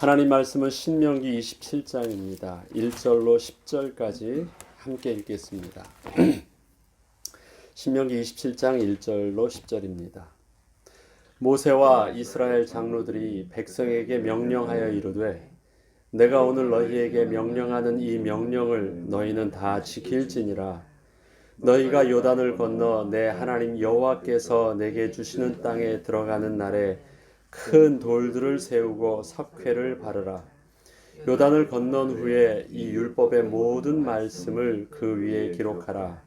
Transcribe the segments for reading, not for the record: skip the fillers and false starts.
하나님 말씀은 신명기 27장입니다. 1절로 10절까지 함께 읽겠습니다. 신명기 27장 1절로 10절입니다. 모세와 이스라엘 장로들이 백성에게 명령하여 이르되 내가 오늘 너희에게 명령하는 이 명령을 너희는 다 지킬지니라. 너희가 요단을 건너 내 하나님 여호와께서 내게 주시는 땅에 들어가는 날에 큰 돌들을 세우고 석회를 바르라. 요단을 건넌 후에 이 율법의 모든 말씀을 그 위에 기록하라.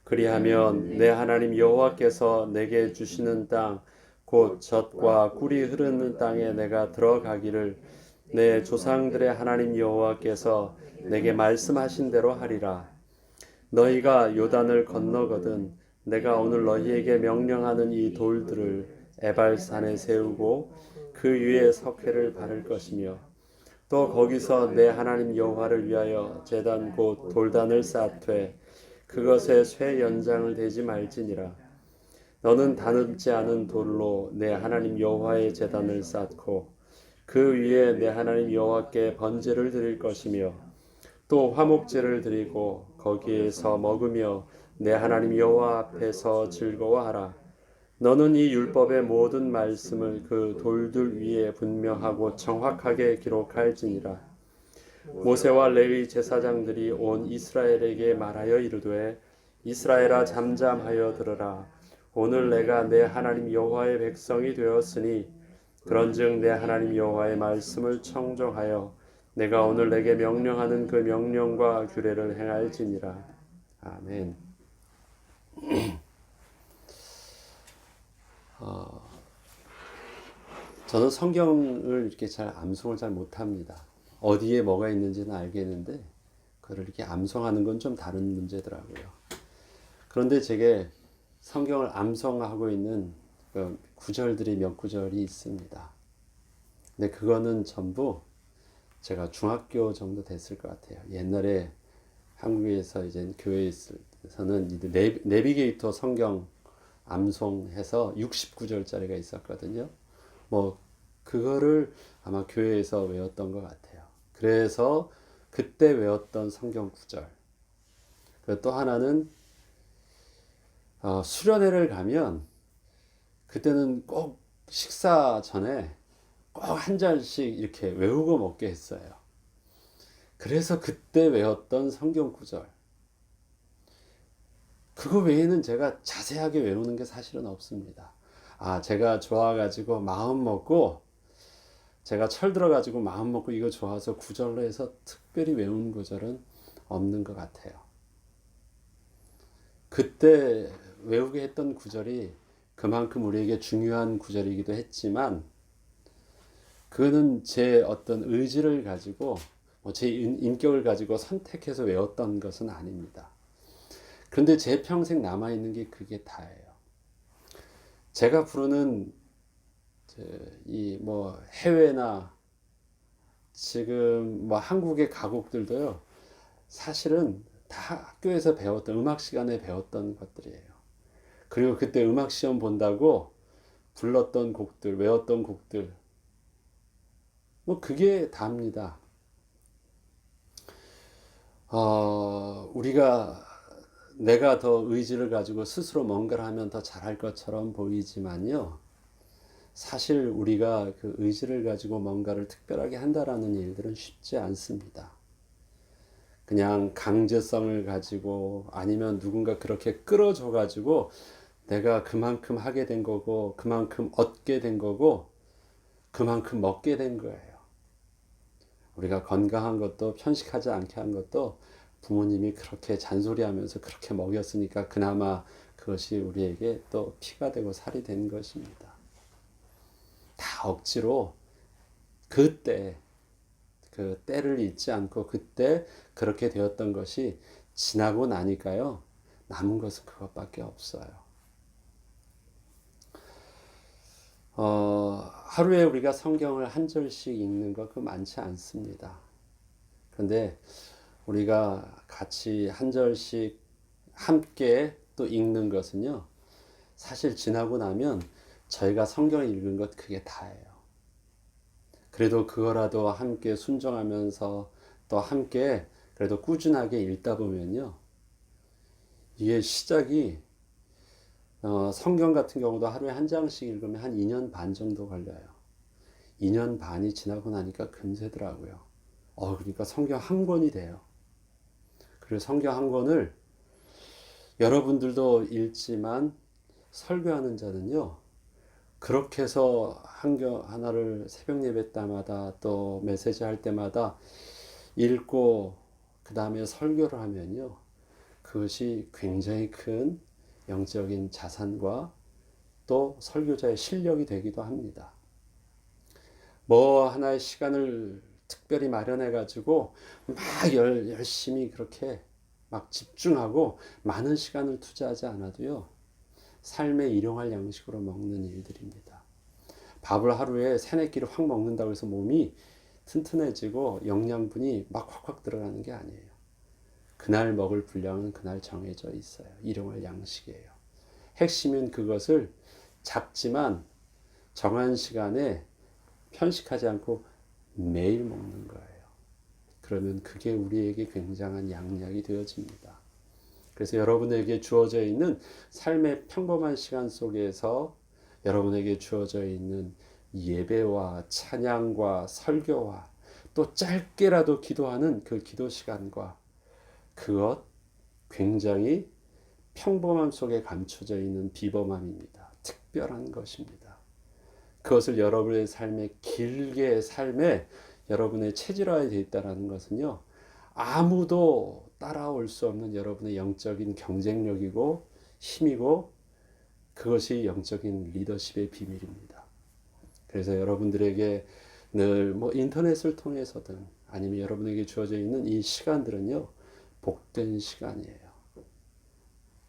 그리하면 내 하나님 여호와께서 내게 주시는 땅 곧 젖과 꿀이 흐르는 땅에 내가 들어가기를 내 조상들의 하나님 여호와께서 내게 말씀하신 대로 하리라. 너희가 요단을 건너거든 내가 오늘 너희에게 명령하는 이 돌들을 에발산에 세우고 그 위에 석회를 바를 것이며 또 거기서 내 하나님 여호와를 위하여 제단 곧 돌단을 쌓되 그것에 쇠 연장을 대지 말지니라. 너는 다듬지 않은 돌로 내 하나님 여호와의 제단을 쌓고 그 위에 내 하나님 여호와께 번제를 드릴 것이며 또 화목제를 드리고 거기에서 먹으며 내 하나님 여호와 앞에서 즐거워하라. 너는 이 율법의 모든 말씀을 그 돌들 위에 분명하고 정확하게 기록할지니라. 모세와 레위 제사장들이 온 이스라엘에게 말하여 이르되 이스라엘아 잠잠하여 들으라. 오늘 내가 내 하나님 여호와의 백성이 되었으니 그런즉 내 하나님 여호와의 말씀을 청종하여 내가 오늘 내게 명령하는 그 명령과 규례를 행할지니라. 아멘. 저는 성경을 이렇게 암송을 잘 못합니다. 어디에 뭐가 있는지는 알겠는데 그걸 이렇게 암송하는 건 좀 다른 문제더라고요. 그런데 제게 성경을 암송하고 있는 그 구절들이 몇 구절이 있습니다. 근데 그거는 전부 제가 중학교 정도 됐을 것 같아요. 옛날에 한국에서 이제 교회에서는 내비게이터 성경 암송해서 69절짜리가 있었거든요. 뭐 그거를 아마 교회에서 외웠던 것 같아요. 그래서 그때 외웠던 성경 구절. 또 하나는 수련회를 가면 그때는 꼭 식사 전에 꼭 한 잔씩 이렇게 외우고 먹게 했어요. 그래서 그때 외웠던 성경 구절. 그거 외에는 제가 자세하게 외우는 게 사실은 없습니다. 제가 좋아가지고 마음 먹고 제가 철들어가지고 마음 먹고 이거 좋아서 구절로 해서 특별히 외운 구절은 없는 것 같아요. 그때 외우게 했던 구절이 그만큼 우리에게 중요한 구절이기도 했지만 그거는 제 어떤 의지를 가지고 제 인격을 가지고 선택해서 외웠던 것은 아닙니다. 그런데 제 평생 남아있는 게 그게 다예요. 제가 부르는 이 해외나 지금 한국의 가곡들도요, 사실은 다 학교에서 배웠던 음악 시간에 배웠던 것들이에요. 그리고 그때 음악 시험 본다고 불렀던 곡들, 외웠던 곡들, 그게 다입니다. 내가 더 의지를 가지고 스스로 뭔가를 하면 더 잘할 것처럼 보이지만요. 사실 우리가 그 의지를 가지고 뭔가를 특별하게 한다라는 일들은 쉽지 않습니다. 그냥 강제성을 가지고 아니면 누군가 그렇게 끌어줘 가지고 내가 그만큼 하게 된 거고 그만큼 얻게 된 거고 그만큼 먹게 된 거예요. 우리가 건강한 것도 편식하지 않게 한 것도 부모님이 그렇게 잔소리하면서 그렇게 먹였으니까 그나마 그것이 우리에게 또 피가 되고 살이 된 것입니다. 다 억지로 그때 그 때를 잊지 않고 그때 그렇게 되었던 것이 지나고 나니까요. 남은 것은 그것밖에 없어요. 하루에 우리가 성경을 한 절씩 읽는 거 그거 많지 않습니다. 그런데 우리가 같이 한 절씩 함께 또 읽는 것은요. 사실 지나고 나면 저희가 성경을 읽은 것 그게 다예요. 그래도 그거라도 함께 순종하면서 또 함께 그래도 꾸준하게 읽다 보면요. 이게 시작이 성경 같은 경우도 하루에 한 장씩 읽으면 한 2년 반 정도 걸려요. 2년 반이 지나고 나니까 금세더라고요. 그러니까 성경 한 권이 돼요. 그리고 성경 한 권을 여러분들도 읽지만 설교하는 자는요. 그렇게 해서 하나를 새벽 예배 때마다 또 메시지 할 때마다 읽고 그 다음에 설교를 하면요. 그것이 굉장히 큰 영적인 자산과 또 설교자의 실력이 되기도 합니다. 뭐 하나의 시간을 특별히 마련해 가지고 막 열심히 그렇게 막 집중하고 많은 시간을 투자하지 않아도요. 삶에 일용할 양식으로 먹는 일들입니다. 밥을 하루에 3-4끼를 확 먹는다고 해서 몸이 튼튼해지고 영양분이 막 확확 들어가는 게 아니에요. 그날 먹을 분량은 그날 정해져 있어요. 일용할 양식이에요. 핵심은 그것을 작지만 정한 시간에 편식하지 않고 매일 먹는 거예요. 그러면 그게 우리에게 굉장한 양약이 되어집니다. 그래서 여러분에게 주어져 있는 삶의 평범한 시간 속에서 여러분에게 주어져 있는 예배와 찬양과 설교와 또 짧게라도 기도하는 그 기도 시간과 그것 굉장히 평범함 속에 감춰져 있는 비범함입니다. 특별한 것입니다. 그것을 여러분의 삶에 여러분의 체질화에 되어 있다는 것은요. 아무도 따라올 수 없는 여러분의 영적인 경쟁력이고 힘이고 그것이 영적인 리더십의 비밀입니다. 그래서 여러분들에게 늘 인터넷을 통해서든 아니면 여러분에게 주어져 있는 이 시간들은요. 복된 시간이에요.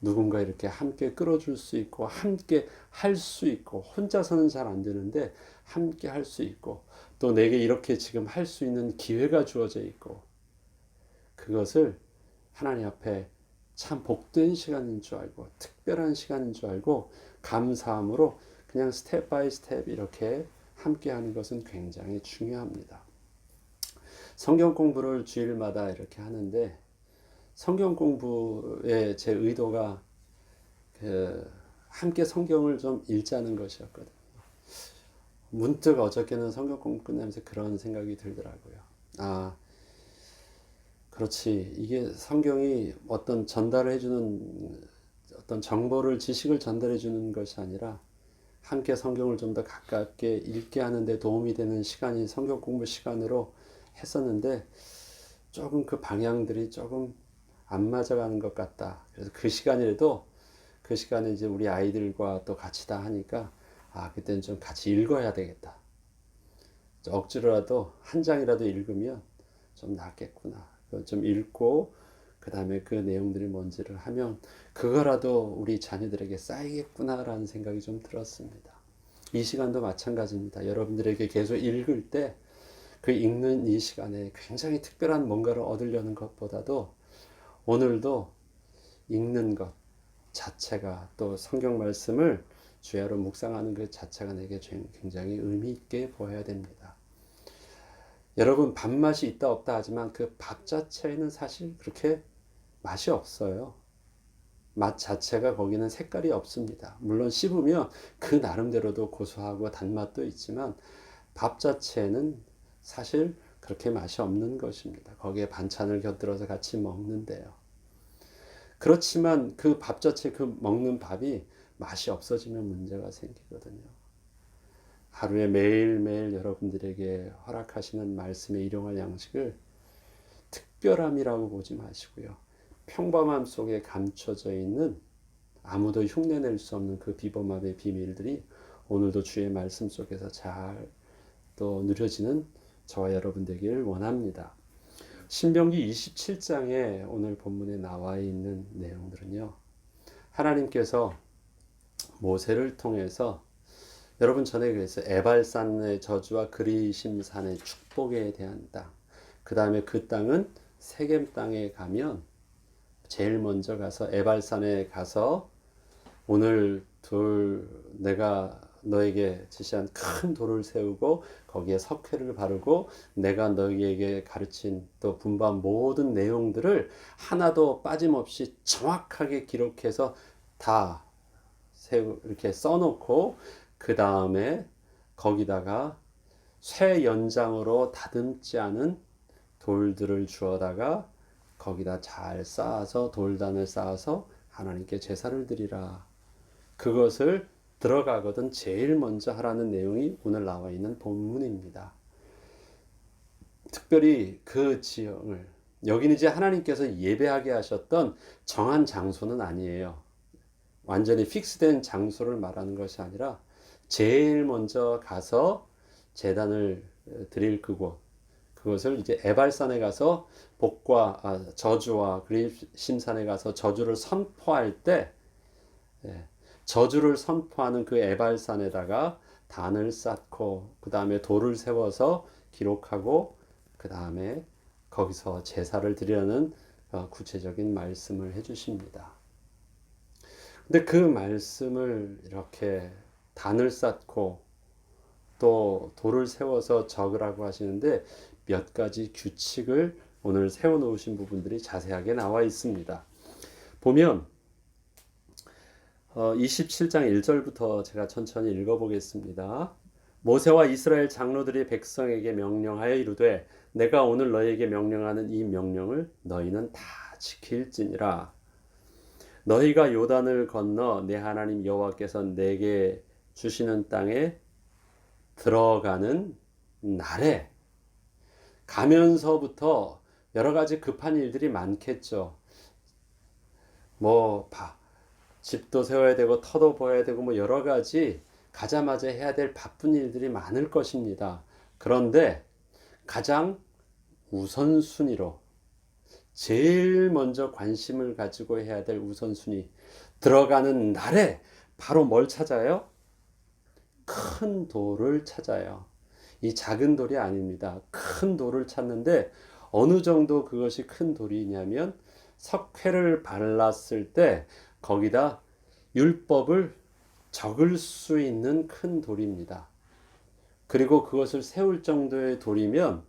누군가 이렇게 함께 끌어줄 수 있고 함께 할 수 있고 혼자서는 잘 안 되는데 함께 할 수 있고 또 내게 이렇게 지금 할 수 있는 기회가 주어져 있고 그것을 하나님 앞에 참 복된 시간인 줄 알고 특별한 시간인 줄 알고 감사함으로 그냥 스텝 바이 스텝 이렇게 함께 하는 것은 굉장히 중요합니다. 성경 공부를 주일마다 이렇게 하는데 성경 공부의 제 의도가 함께 성경을 좀 읽자는 것이었거든요. 문득 어저께는 성경 공부 끝나면서 그런 생각이 들더라고요. 그렇지. 이게 성경이 어떤 전달을 해주는 어떤 정보를, 지식을 전달해 주는 것이 아니라 함께 성경을 좀 더 가깝게 읽게 하는데 도움이 되는 시간이 성경 공부 시간으로 했었는데 조금 그 방향들이 조금 안 맞아가는 것 같다. 그래서 그 시간이라도 그 시간에 이제 우리 아이들과 또 같이 다 하니까 그때는 좀 같이 읽어야 되겠다. 억지로라도 한 장이라도 읽으면 좀 낫겠구나. 좀 읽고 그 다음에 그 내용들이 뭔지를 하면 그거라도 우리 자녀들에게 쌓이겠구나라는 생각이 좀 들었습니다. 이 시간도 마찬가지입니다. 여러분들에게 계속 읽을 때 그 읽는 이 시간에 굉장히 특별한 뭔가를 얻으려는 것보다도 오늘도 읽는 것 자체가 또 성경 말씀을 주야로 묵상하는 그 자체가 내게 굉장히 의미 있게 보여야 됩니다. 여러분 밥맛이 있다 없다 하지만 그 밥 자체에는 사실 그렇게 맛이 없어요. 맛 자체가 거기는 색깔이 없습니다. 물론 씹으면 그 나름대로도 고소하고 단맛도 있지만 밥 자체는 사실 그렇게 맛이 없는 것입니다. 거기에 반찬을 곁들여서 같이 먹는데요. 그렇지만 그 밥 자체 그 먹는 밥이 맛이 없어지면 문제가 생기거든요. 하루에 매일매일 여러분들에게 허락하시는 말씀에 일용할 양식을 특별함이라고 보지 마시고요. 평범함 속에 감춰져 있는 아무도 흉내낼 수 없는 그 비범함의 비밀들이 오늘도 주의 말씀 속에서 잘 또 누려지는 저와 여러분 되기를 원합니다. 신명기 27장에 오늘 본문에 나와 있는 내용들은요. 하나님께서 모세를 통해서 여러분 전에 그랬어요. 에발산의 저주와 그리심산의 축복에 대한 땅. 그 다음에 그 땅은 세겜 땅에 가면 제일 먼저 가서 에발산에 가서 오늘 내가 너에게 지시한 큰 돌을 세우고 거기에 석회를 바르고 내가 너희에게 가르친 또 분부한 모든 내용들을 하나도 빠짐없이 정확하게 기록해서 다 이렇게 써놓고 그 다음에 거기다가 쇠 연장으로 다듬지 않은 돌들을 주어다가 거기다 잘 쌓아서 돌단을 쌓아서 하나님께 제사를 드리라. 그것을 들어가거든 제일 먼저 하라는 내용이 오늘 나와 있는 본문입니다. 특별히 그 지형을 여기는 이제 하나님께서 예배하게 하셨던 정한 장소는 아니에요. 완전히 픽스된 장소를 말하는 것이 아니라 제일 먼저 가서 제단을 드릴 그곳을 이제 에발산에 가서 저주와 그리심산에 가서 저주를 선포할 때 저주를 선포하는 그 에발산에다가 단을 쌓고 그 다음에 돌을 세워서 기록하고 그 다음에 거기서 제사를 드리려는 구체적인 말씀을 해주십니다. 근데 그 말씀을 이렇게 단을 쌓고 또 돌을 세워서 적으라고 하시는데 몇 가지 규칙을 오늘 세워놓으신 부분들이 자세하게 나와 있습니다. 보면 27장 1절부터 제가 천천히 읽어보겠습니다. 모세와 이스라엘 장로들이 백성에게 명령하여 이르되 내가 오늘 너희에게 명령하는 이 명령을 너희는 다 지킬지니라. 너희가 요단을 건너 내 하나님 여호와께서 내게 주시는 땅에 들어가는 날에 가면서부터 여러 가지 급한 일들이 많겠죠. 집도 세워야 되고 터도 보아야 되고 여러 가지 가자마자 해야 될 바쁜 일들이 많을 것입니다. 그런데 가장 우선순위로 제일 먼저 관심을 가지고 해야 될 우선순위 들어가는 날에 바로 뭘 찾아요? 큰 돌을 찾아요. 이 작은 돌이 아닙니다. 큰 돌을 찾는데 어느 정도 그것이 큰 돌이냐면 석회를 발랐을 때 거기다 율법을 적을 수 있는 큰 돌입니다. 그리고 그것을 세울 정도의 돌이면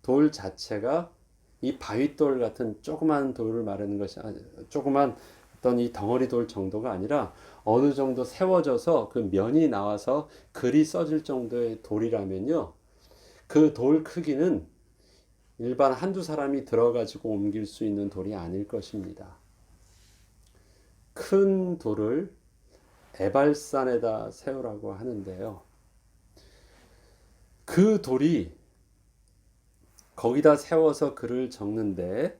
돌 자체가 이 바윗돌 같은 조그만 돌을 말하는 것이 조그만 어떤 이 덩어리 돌 정도가 아니라 어느 정도 세워져서 그 면이 나와서 글이 써질 정도의 돌이라면요. 그 돌 크기는 일반 한두 사람이 들어가지고 옮길 수 있는 돌이 아닐 것입니다. 큰 돌을 에발산에다 세우라고 하는데요. 그 돌이 거기다 세워서 글을 적는데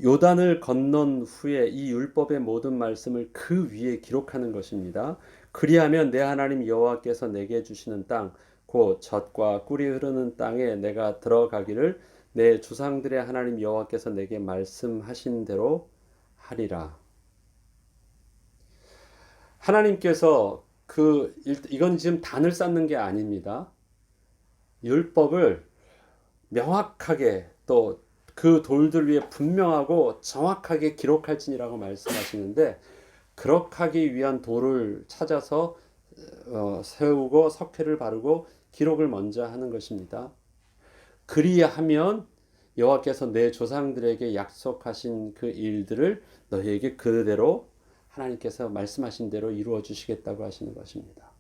요단을 건넌 후에 이 율법의 모든 말씀을 그 위에 기록하는 것입니다. 그리하면 내 하나님 여호와께서 내게 주시는 땅 곧 젖과 꿀이 흐르는 땅에 내가 들어가기를 내 조상들의 하나님 여호와께서 내게 말씀하신 대로 하리라. 하나님께서 이건 지금 단을 쌓는 게 아닙니다. 율법을 명확하게 또 그 돌들 위에 분명하고 정확하게 기록할지니라고 말씀하시는데 그렇게 하기 위한 돌을 찾아서 세우고 석회를 바르고 기록을 먼저 하는 것입니다. 그리하면 여호와께서 내 조상들에게 약속하신 그 일들을 너희에게 그대로 하나님께서 말씀하신 대로 이루어 주시겠다고 하시는 것입니다.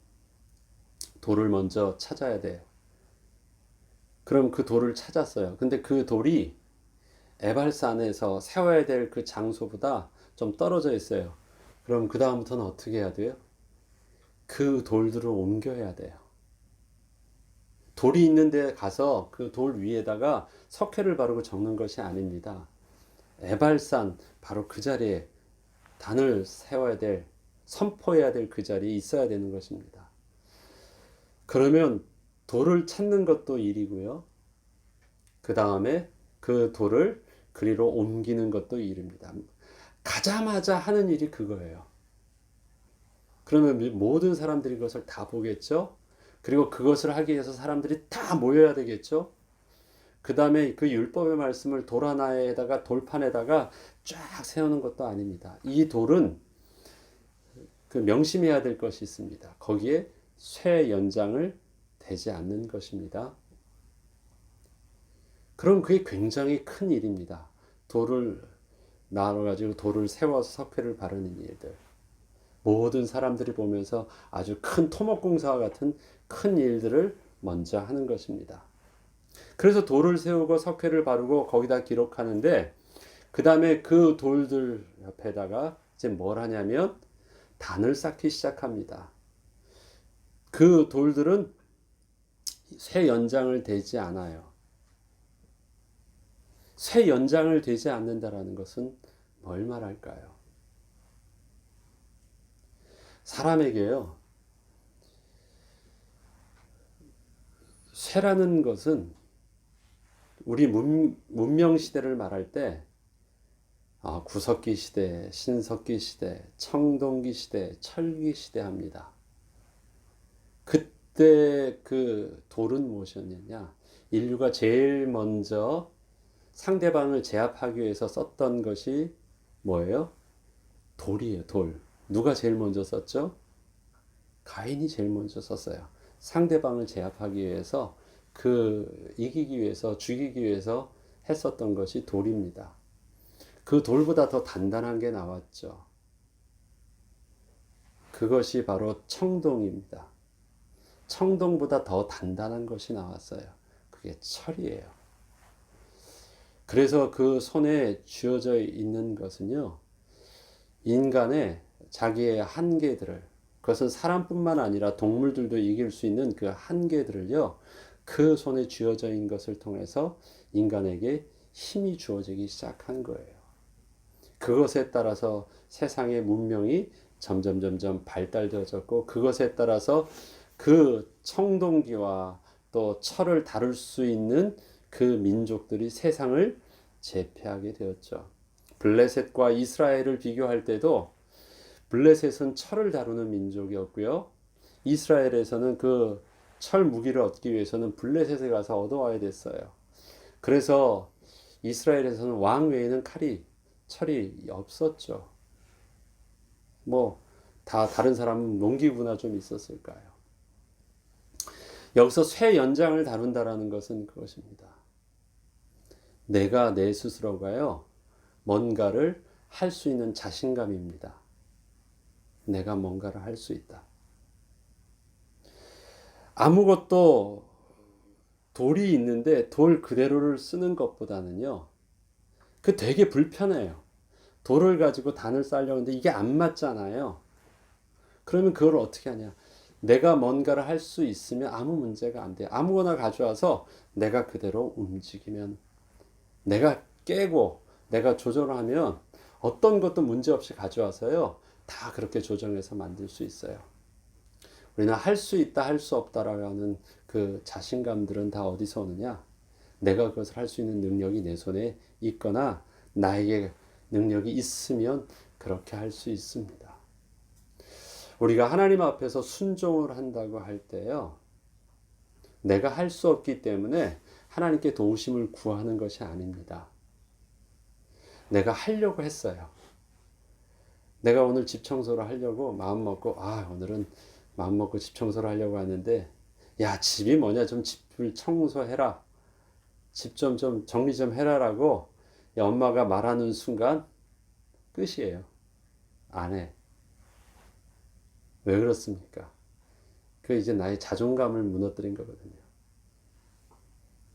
돌을 먼저 찾아야 돼요. 그럼 그 돌을 찾았어요. 근데 그 돌이 에발산에서 세워야 될 그 장소보다 좀 떨어져 있어요. 그럼 그 다음부터는 어떻게 해야 돼요? 그 돌들을 옮겨야 돼요. 돌이 있는 데 가서 그 돌 위에다가 석회를 바르고 적는 것이 아닙니다. 에발산 바로 그 자리에 단을 세워야 될, 선포해야 될 그 자리에 있어야 되는 것입니다. 그러면 돌을 찾는 것도 일이고요. 그 다음에 그 돌을 그리로 옮기는 것도 일입니다. 가자마자 하는 일이 그거예요. 그러면 모든 사람들이 그것을 다 보겠죠. 그리고 그것을 하기 위해서 사람들이 다 모여야 되겠죠. 그 다음에 그 율법의 말씀을 돌 하나에다가 돌판에다가 쫙 세우는 것도 아닙니다. 이 돌은 그 명심해야 될 것이 있습니다. 거기에 쇠 연장을 대지 않는 것입니다. 그럼 그게 굉장히 큰 일입니다. 돌을 나눠가지고 돌을 세워서 석회를 바르는 일들. 모든 사람들이 보면서 아주 큰 토목공사와 같은 큰 일들을 먼저 하는 것입니다. 그래서 돌을 세우고 석회를 바르고 거기다 기록하는데 그 다음에 그 돌들 옆에다가 이제 뭘 하냐면 단을 쌓기 시작합니다. 그 돌들은 쇠 연장을 대지 않아요. 쇠 연장을 대지 않는다라는 것은 뭘 말할까요? 사람에게요, 쇠라는 것은 우리 문명 시대를 말할 때 구석기 시대, 신석기 시대, 청동기 시대, 철기 시대 합니다. 그때 그 돌은 무엇이었느냐? 인류가 제일 먼저 상대방을 제압하기 위해서 썼던 것이 뭐예요? 돌이에요, 돌. 누가 제일 먼저 썼죠? 가인이 제일 먼저 썼어요. 상대방을 제압하기 위해서 이기기 위해서 죽이기 위해서 했었던 것이 돌입니다. 그 돌보다 더 단단한 게 나왔죠. 그것이 바로 청동입니다. 청동보다 더 단단한 것이 나왔어요. 그게 철이에요. 그래서 그 손에 쥐어져 있는 것은요, 인간의 자기의 한계들을, 그것은 사람뿐만 아니라 동물들도 이길 수 있는 그 한계들을요, 그 손에 쥐어져 있는 것을 통해서 인간에게 힘이 주어지기 시작한 거예요. 그것에 따라서 세상의 문명이 점점 발달되어졌고, 그것에 따라서 그 청동기와 또 철을 다룰 수 있는 그 민족들이 세상을 제패하게 되었죠. 블레셋과 이스라엘을 비교할 때도 블레셋은 철을 다루는 민족이었고요. 이스라엘에서는 그 철 무기를 얻기 위해서는 블레셋에 가서 얻어와야 됐어요. 그래서 이스라엘에서는 왕 외에는 철이 없었죠. 다 다른 사람은 농기구나 좀 있었을까요? 여기서 쇠 연장을 다룬다라는 것은 그것입니다. 내가 내 스스로가요, 뭔가를 할 수 있는 자신감입니다. 내가 뭔가를 할 수 있다. 아무것도 돌이 있는데 돌 그대로를 쓰는 것보다는요, 그 되게 불편해요. 돌을 가지고 단을 쌓으려고 하는데 이게 안 맞잖아요. 그러면 그걸 어떻게 하냐? 내가 뭔가를 할 수 있으면 아무 문제가 안 돼요. 아무거나 가져와서 내가 그대로 움직이면, 내가 깨고 내가 조절하면 어떤 것도 문제 없이 가져와서요, 다 그렇게 조정해서 만들 수 있어요. 우리는 할 수 있다, 할 수 없다라고 하는 그 자신감들은 다 어디서 오느냐? 내가 그것을 할 수 있는 능력이 내 손에 있거나 나에게 능력이 있으면 그렇게 할 수 있습니다. 우리가 하나님 앞에서 순종을 한다고 할 때요, 내가 할 수 없기 때문에 하나님께 도우심을 구하는 것이 아닙니다. 내가 하려고 했어요. 내가 오늘 집 청소를 하려고 마음 먹고, 오늘은 마음 먹고 집 청소를 하려고 하는데, 야, 집이 뭐냐, 좀 집을 청소해라, 집 좀 정리 좀 해라라고 엄마가 말하는 순간 끝이에요. 안 해. 왜 그렇습니까? 그 이제 나의 자존감을 무너뜨린 거거든요.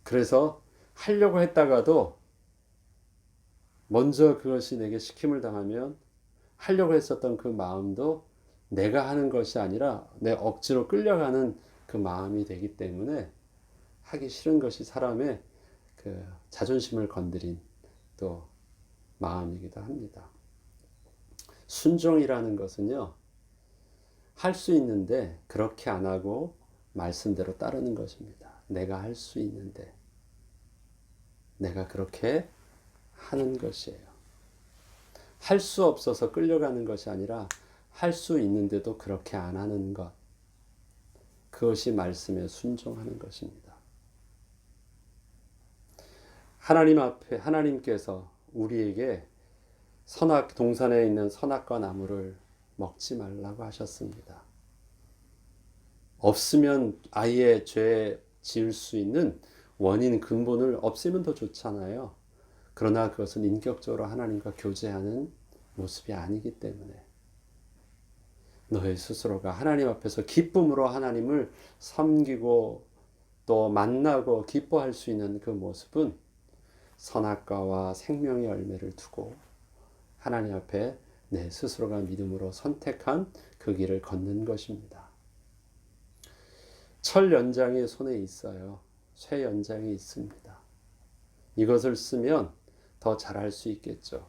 그래서 하려고 했다가도 먼저 그것이 내게 시킴을 당하면 하려고 했었던 그 마음도 내가 하는 것이 아니라 내 억지로 끌려가는 그 마음이 되기 때문에 하기 싫은 것이 사람의 그 자존심을 건드린 또 마음이기도 합니다. 순종이라는 것은요, 할 수 있는데 그렇게 안 하고 말씀대로 따르는 것입니다. 내가 할 수 있는데 내가 그렇게 하는 것이에요. 할 수 없어서 끌려가는 것이 아니라 할 수 있는데도 그렇게 안 하는 것, 그것이 말씀에 순종하는 것입니다. 하나님 앞에 하나님께서 우리에게 동산에 있는 선악과 나무를 먹지 말라고 하셨습니다. 없으면 아예 죄 지을 수 있는 원인 근본을 없애면 더 좋잖아요. 그러나 그것은 인격적으로 하나님과 교제하는 모습이 아니기 때문에 너의 스스로가 하나님 앞에서 기쁨으로 하나님을 섬기고 또 만나고 기뻐할 수 있는 그 모습은 선악과와 생명의 열매를 두고 하나님 앞에 내 스스로가 믿음으로 선택한 그 길을 걷는 것입니다. 철 연장이 손에 있어요. 쇠 연장이 있습니다. 이것을 쓰면 더 잘할 수 있겠죠.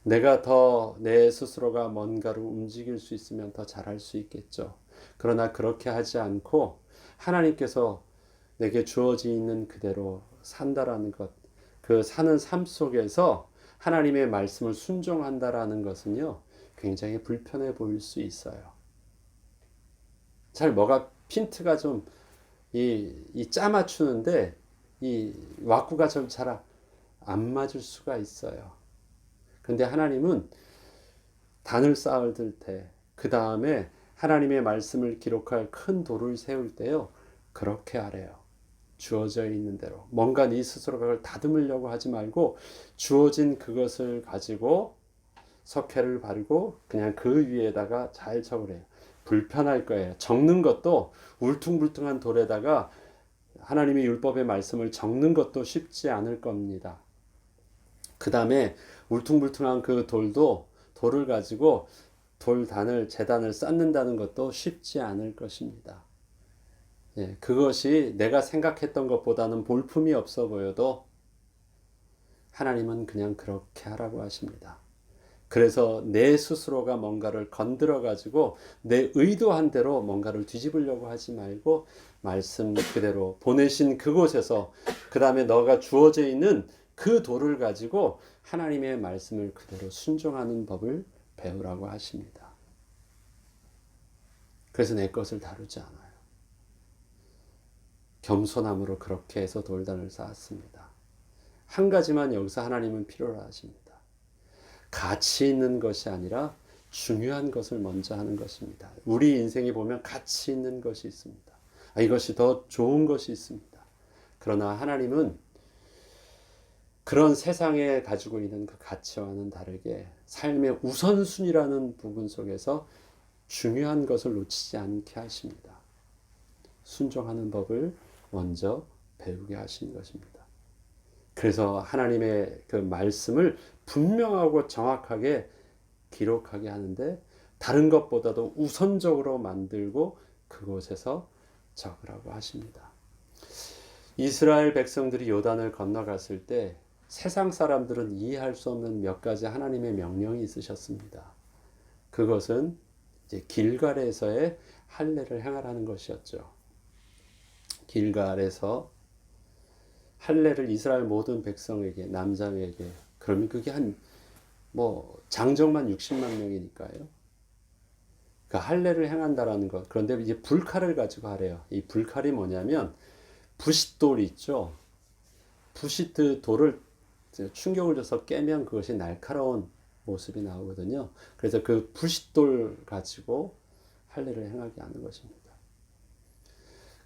내가 더 내 스스로가 뭔가를 움직일 수 있으면 더 잘할 수 있겠죠. 그러나 그렇게 하지 않고 하나님께서 내게 주어져 있는 그대로 산다라는 것, 그 사는 삶 속에서 하나님의 말씀을 순종한다라는 것은요, 굉장히 불편해 보일 수 있어요. 잘 뭐가 핀트가 좀 짜 맞추는데 이 왁구가 좀 잘 안 맞을 수가 있어요. 근데 하나님은 단을 쌓을 때, 그 다음에 하나님의 말씀을 기록할 큰 돌을 세울 때요, 그렇게 하래요. 주어져 있는 대로. 뭔가 네 스스로가 그걸 다듬으려고 하지 말고, 주어진 그것을 가지고 석회를 바르고 그냥 그 위에다가 잘 적으래요. 불편할 거예요. 적는 것도 울퉁불퉁한 돌에다가 하나님의 율법의 말씀을 적는 것도 쉽지 않을 겁니다. 그 다음에 울퉁불퉁한 그 돌을 가지고 재단을 쌓는다는 것도 쉽지 않을 것입니다. 예, 그것이 내가 생각했던 것보다는 볼품이 없어 보여도 하나님은 그냥 그렇게 하라고 하십니다. 그래서 내 스스로가 뭔가를 건드려 가지고 내 의도한 대로 뭔가를 뒤집으려고 하지 말고 말씀 그대로 보내신 그곳에서, 그 다음에 너가 주어져 있는 그 돌을 가지고 하나님의 말씀을 그대로 순종하는 법을 배우라고 하십니다. 그래서 내 것을 다루지 않아요. 겸손함으로 그렇게 해서 돌단을 쌓았습니다. 한 가지만 여기서 하나님은 필요로 하십니다. 가치 있는 것이 아니라 중요한 것을 먼저 하는 것입니다. 우리 인생에 보면 가치 있는 것이 있습니다. 이것이 더 좋은 것이 있습니다. 그러나 하나님은 그런 세상에 가지고 있는 그 가치와는 다르게 삶의 우선순위라는 부분 속에서 중요한 것을 놓치지 않게 하십니다. 순종하는 법을 먼저 배우게 하신 것입니다. 그래서 하나님의 그 말씀을 분명하고 정확하게 기록하게 하는데 다른 것보다도 우선적으로 만들고 그곳에서 적으라고 하십니다. 이스라엘 백성들이 요단을 건너갔을 때 세상 사람들은 이해할 수 없는 몇 가지 하나님의 명령이 있으셨습니다. 그것은 이제 길갈에서의 할례를 행하라는 것이었죠. 길갈에서 할례를 이스라엘 모든 백성에게, 남자에게, 그러면 그게 장정만 60만 명이니까요. 그 할례를 행한다라는 것. 그런데 이제 불칼을 가지고 하래요. 이 불칼이 뭐냐면 부싯돌이 있죠. 부싯 돌을 충격을 줘서 깨면 그것이 날카로운 모습이 나오거든요. 그래서 그 부싯돌 가지고 할례를 행하게 하는 것입니다.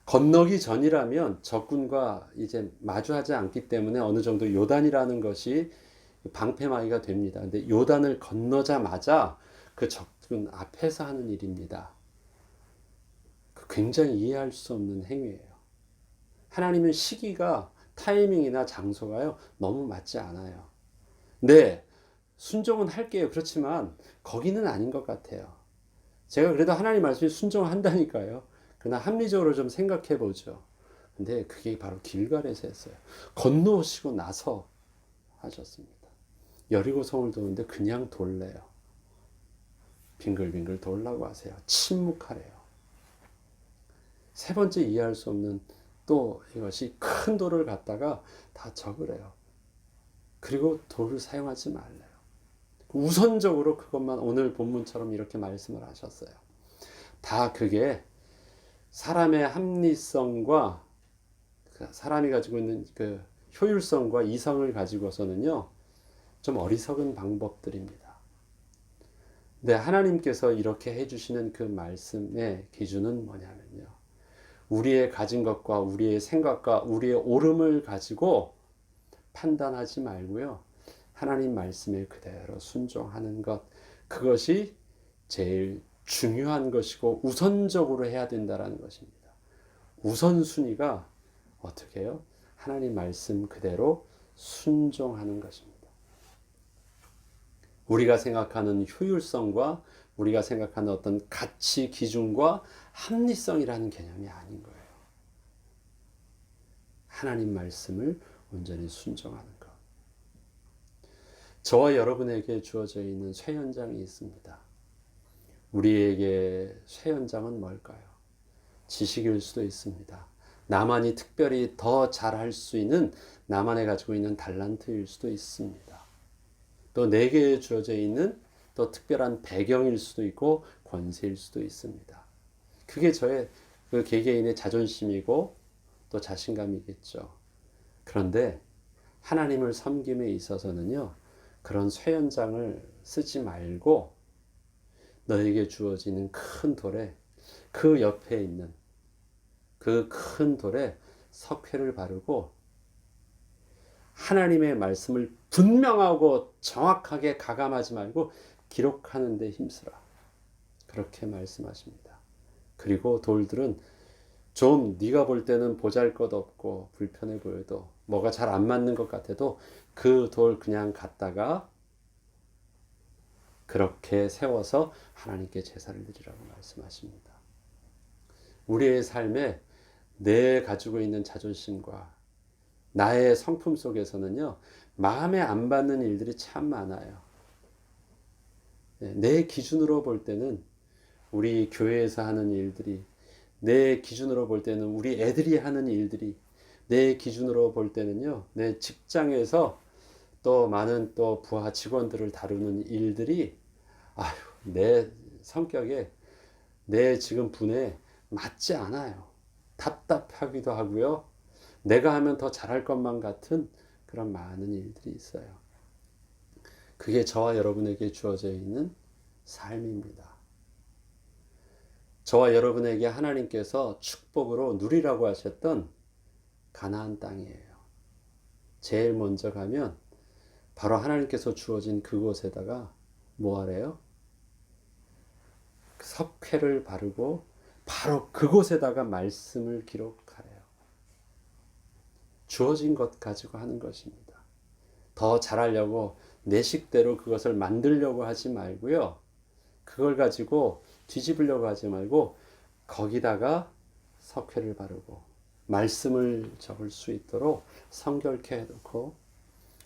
건너기 전이라면 적군과 이제 마주하지 않기 때문에 어느 정도 요단이라는 것이 방패막이가 됩니다. 근데 요단을 건너자마자 그 적군 앞에서 하는 일입니다. 굉장히 이해할 수 없는 행위예요. 하나님은 시기가 타이밍이나 장소가요 너무 맞지 않아요. 네, 순종은 할게요. 그렇지만 거기는 아닌 것 같아요. 제가 그래도 하나님 말씀에 순종한다니까요. 그러나 합리적으로 좀 생각해 보죠. 근데 그게 바로 길갈에서 했어요. 건너오시고 나서 하셨습니다. 여리고성을 도는데 그냥 돌래요. 빙글빙글 돌라고 하세요. 침묵하래요. 세 번째 이해할 수 없는 또 이것이 큰 돌을 갖다가 다 적으래요. 그리고 돌을 사용하지 말래요. 우선적으로 그것만 오늘 본문처럼 이렇게 말씀을 하셨어요. 다 그게 사람의 합리성과 사람이 가지고 있는 그 효율성과 이성을 가지고서는요, 좀 어리석은 방법들입니다. 네, 하나님께서 이렇게 해주시는 그 말씀의 기준은 뭐냐면요. 우리의 가진 것과 우리의 생각과 우리의 옳음을 가지고 판단하지 말고요. 하나님 말씀에 그대로 순종하는 것, 그것이 제일 중요한 것이고 우선적으로 해야 된다는 것입니다. 우선순위가 어떻게 해요? 하나님 말씀 그대로 순종하는 것입니다. 우리가 생각하는 효율성과 우리가 생각하는 어떤 가치 기준과 합리성이라는 개념이 아닌 거예요. 하나님 말씀을 온전히 순종하는 것. 저와 여러분에게 주어져 있는 쇠연장이 있습니다. 우리에게 쇠연장은 뭘까요? 지식일 수도 있습니다. 나만이 특별히 더 잘할 수 있는 나만이 가지고 있는 달란트일 수도 있습니다. 또 내게 주어져 있는 또 특별한 배경일 수도 있고 권세일 수도 있습니다. 그게 저의 그 개개인의 자존심이고 또 자신감이겠죠. 그런데 하나님을 섬김에 있어서는요, 그런 쇠연장을 쓰지 말고 너에게 주어지는 큰 돌에 그 옆에 있는 그 큰 돌에 석회를 바르고 하나님의 말씀을 분명하고 정확하게 가감하지 말고 기록하는 데 힘쓰라. 그렇게 말씀하십니다. 그리고 돌들은 좀 네가 볼 때는 보잘것없고 불편해 보여도 뭐가 잘 안 맞는 것 같아도 그 돌 그냥 갖다가 그렇게 세워서 하나님께 제사를 드리라고 말씀하십니다. 우리의 삶에 내 가지고 있는 자존심과 나의 성품 속에서는요, 마음에 안 받는 일들이 참 많아요. 내 기준으로 볼 때는 우리 교회에서 하는 일들이, 내 기준으로 볼 때는 우리 애들이 하는 일들이, 내 기준으로 볼 때는요, 내 직장에서 또 많은 또 부하 직원들을 다루는 일들이, 아유, 내 성격에, 내 지금 분에 맞지 않아요. 답답하기도 하고요. 내가 하면 더 잘할 것만 같은 그런 많은 일들이 있어요. 그게 저와 여러분에게 주어져 있는 삶입니다. 저와 여러분에게 하나님께서 축복으로 누리라고 하셨던 가나안 땅이에요. 제일 먼저 가면 바로 하나님께서 주어진 그곳에다가 뭐 하래요? 석회를 바르고 바로 그곳에다가 말씀을 기록하래요. 주어진 것 가지고 하는 것입니다. 더 잘하려고 내 식대로 그것을 만들려고 하지 말고요. 그걸 가지고 뒤집으려고 하지 말고 거기다가 석회를 바르고 말씀을 적을 수 있도록 성결케 해놓고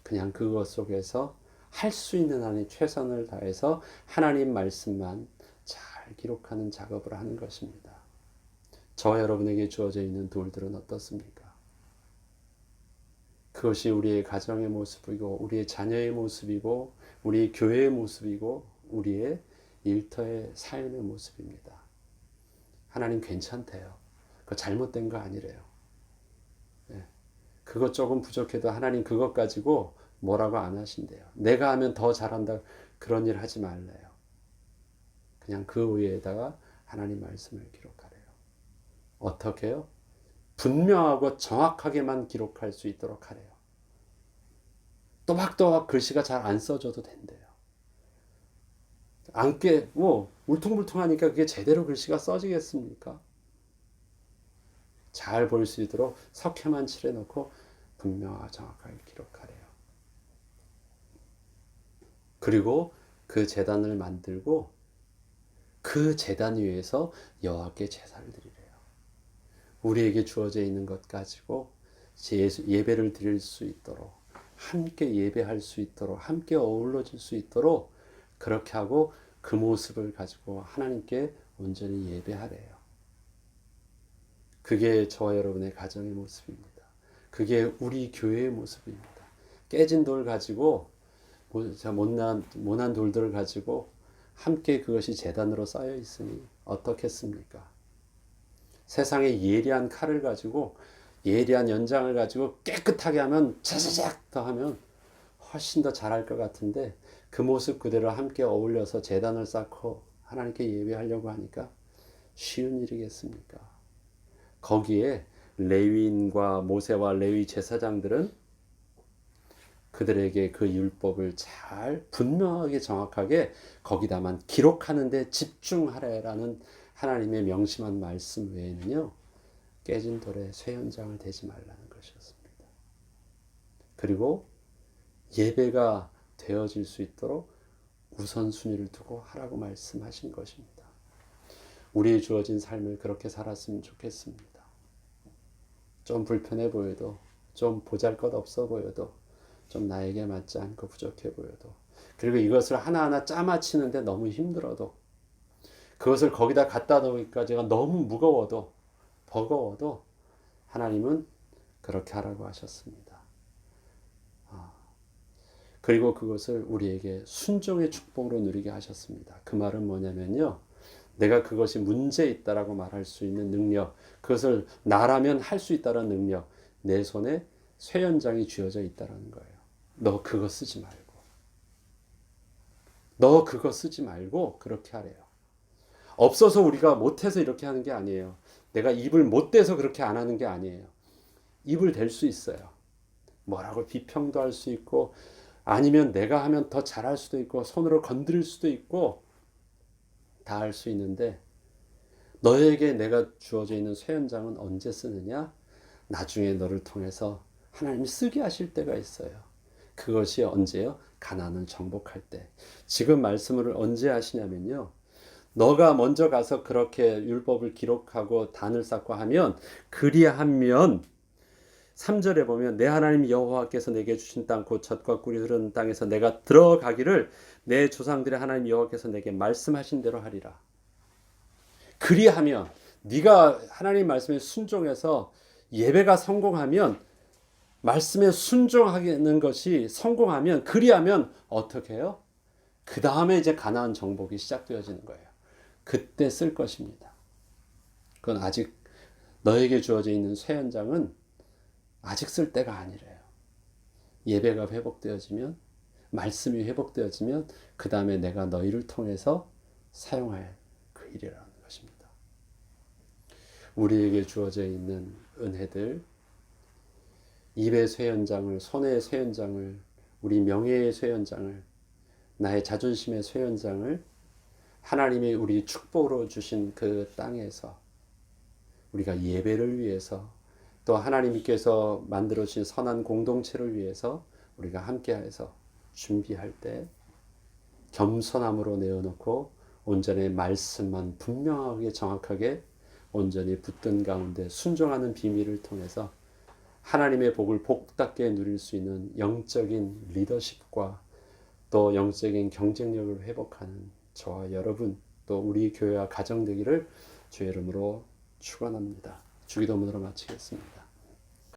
그냥 그것 속에서 할 수 있는 한의 최선을 다해서 하나님 말씀만 잘 기록하는 작업을 하는 것입니다. 저와 여러분에게 주어져 있는 돌들은 어떻습니까? 그것이 우리의 가정의 모습이고 우리의 자녀의 모습이고 우리 교회의 모습이고 우리의 일터의 삶의 모습입니다. 하나님 괜찮대요. 그거 잘못된 거 아니래요. 그것 조금 부족해도 하나님 그것 가지고 뭐라고 안 하신대요. 내가 하면 더 잘한다 그런 일 하지 말래요. 그냥 그 위에다가 하나님 말씀을 기록하래요. 어떻게요? 분명하고 정확하게만 기록할 수 있도록 하래요. 또박또박 글씨가 잘 안 써져도 된대요. 안게 뭐 울퉁불퉁하니까 그게 제대로 글씨가 써지겠습니까? 잘 볼 수 있도록 석회만 칠해놓고 분명하고 정확하게 기록하래요. 그리고 그 제단을 만들고 그 제단 위에서 여호와께 제사를 드리래요. 우리에게 주어져 있는 것 가지고 예배를 드릴 수 있도록 함께 예배할 수 있도록 함께 어우러질 수 있도록 그렇게 하고 그 모습을 가지고 하나님께 온전히 예배하래요. 그게 저와 여러분의 가정의 모습입니다. 그게 우리 교회의 모습입니다. 깨진 돌 가지고 못난 돌들을 가지고 함께 그것이 제단으로 쌓여 있으니 어떻겠습니까? 세상에 예리한 칼을 가지고 예리한 연장을 가지고 깨끗하게 하면 차차작 더 하면 훨씬 더 잘할 것 같은데 그 모습 그대로 함께 어울려서 제단을 쌓고 하나님께 예배하려고 하니까 쉬운 일이겠습니까? 거기에 레위인과 모세와 레위 제사장들은 그들에게 그 율법을 잘 분명하게 정확하게 거기다만 기록하는 데 집중하래라는 하나님의 명심한 말씀 외에는요, 깨진 돌에 쇠 현장을 대지 말라는 것이었습니다. 그리고 예배가 되어질 수 있도록 우선순위를 두고 하라고 말씀하신 것입니다. 우리의 주어진 삶을 그렇게 살았으면 좋겠습니다. 좀 불편해 보여도, 좀 보잘것없어 보여도, 좀 나에게 맞지 않고 부족해 보여도, 그리고 이것을 하나하나 짜맞히는데 너무 힘들어도, 그것을 거기다 갖다 놓기까지가 너무 무거워도, 버거워도 하나님은 그렇게 하라고 하셨습니다. 그리고 그것을 우리에게 순종의 축복으로 누리게 하셨습니다. 그 말은 뭐냐면요, 내가 그것이 문제 있다라고 말할 수 있는 능력, 그것을 나라면 할 수 있다는 능력, 내 손에 쇠 연장이 쥐어져 있다는 거예요. 너 그거 쓰지 말고, 너 그거 쓰지 말고 그렇게 하래요. 없어서 우리가 못해서 이렇게 하는 게 아니에요. 내가 입을 못 대서 그렇게 안 하는 게 아니에요. 입을 댈 수 있어요. 뭐라고 비평도 할 수 있고, 아니면 내가 하면 더 잘할 수도 있고, 손으로 건드릴 수도 있고, 다 할 수 있는데, 너에게 내가 주어져 있는 쇠 연장은 언제 쓰느냐? 나중에 너를 통해서 하나님이 쓰게 하실 때가 있어요. 그것이 언제요? 가나안을 정복할 때. 지금 말씀을 언제 하시냐면요, 너가 먼저 가서 그렇게 율법을 기록하고 단을 쌓고 하면, 그리하면 3절에 보면 내 하나님 여호와께서 내게 주신 땅 곧 젖과 꿀이 흐르는 땅에서 내가 들어가기를 내 조상들의 하나님 여호와께서 내게 말씀하신 대로 하리라. 그리하면, 네가 하나님 말씀에 순종해서 예배가 성공하면, 말씀에 순종하는 것이 성공하면, 그리하면 어떻게 해요? 그 다음에 이제 가나안 정복이 시작되어지는 거예요. 그때 쓸 것입니다. 그건 아직 너에게 주어져 있는 쇠 연장은 아직 쓸 때가 아니래요. 예배가 회복되어지면, 말씀이 회복되어지면 그 다음에 내가 너희를 통해서 사용할 그 일이라는 것입니다. 우리에게 주어져 있는 은혜들, 입의 쇠 연장을, 손의 쇠 연장을, 우리 명예의 쇠 연장을, 나의 자존심의 쇠 연장을 하나님이 우리 축복으로 주신 그 땅에서 우리가 예배를 위해서, 또 하나님께서 만들어 주신 선한 공동체를 위해서 우리가 함께해서 준비할 때 겸손함으로 내어놓고 온전히 말씀만 분명하게 정확하게 온전히 붙든 가운데 순종하는 비밀을 통해서 하나님의 복을 복답게 누릴 수 있는 영적인 리더십과 또 영적인 경쟁력을 회복하는 저와 여러분, 또 우리 교회와 가정 되기를 주의 이름으로 축원합니다. 주기도문으로 마치겠습니다.